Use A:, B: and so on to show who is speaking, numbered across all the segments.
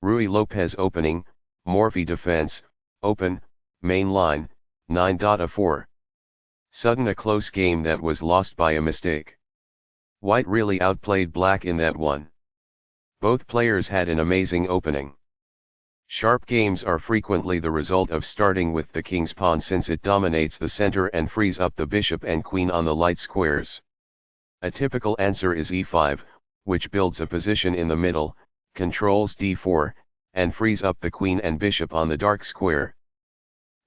A: Ruy Lopez opening, Morphy defense, open, main line, 9.4. Sudden a close game that was lost by a mistake. White really outplayed black in that one. Both players had an amazing opening. Sharp games are frequently the result of starting with the king's pawn since it dominates the center and frees up the bishop and queen on the light squares. A typical answer is e5, which builds a position in the middle, controls d4, and frees up the queen and bishop on the dark square.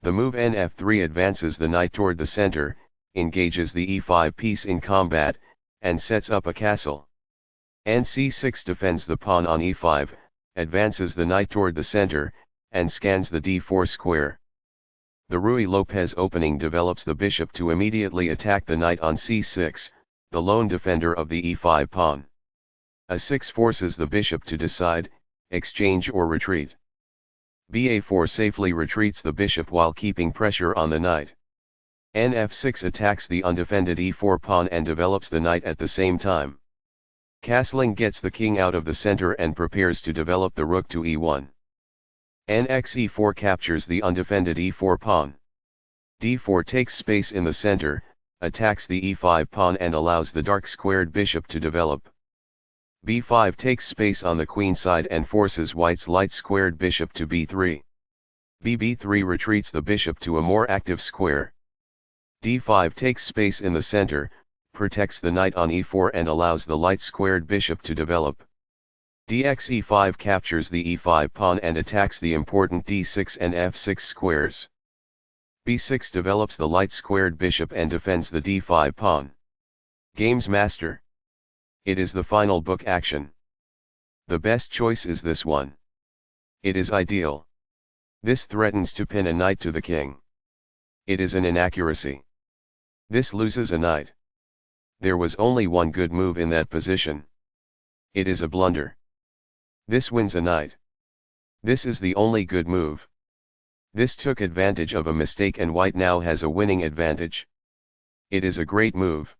A: The move nf3 advances the knight toward the center, engages the e5 piece in combat, and sets up a castle. nc6 defends the pawn on e5, advances the knight toward the center, and scans the d4 square. The Ruy Lopez opening develops the bishop to immediately attack the knight on c6, the lone defender of the e5 pawn. a6 forces the bishop to decide, exchange or retreat. ba4 safely retreats the bishop while keeping pressure on the knight. nf6 attacks the undefended e4 pawn and develops the knight at the same time. Castling gets the king out of the center and prepares to develop the rook to e1. nxe4 captures the undefended e4 pawn. d4 takes space in the center, attacks the e5 pawn and allows the dark squared bishop to develop. b5 takes space on the queen side and forces white's light squared bishop to b3. bb3 retreats the bishop to a more active square. d5 takes space in the center, protects the knight on e4 and allows the light squared bishop to develop. dxe5 captures the e5 pawn and attacks the important d6 and f6 squares. b6 develops the light squared bishop and defends the d5 pawn. Games master. It is the final book action. The best choice is this one. It is ideal. This threatens to pin a knight to the king. It is an inaccuracy. This loses a knight. There was only one good move in that position. It is a blunder. This wins a knight. This is the only good move. This took advantage of a mistake and white now has a winning advantage. It is a great move.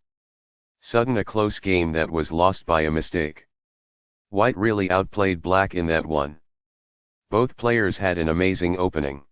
A: Sudden a close game that was lost by a mistake. White really outplayed black in that one. Both players had an amazing opening.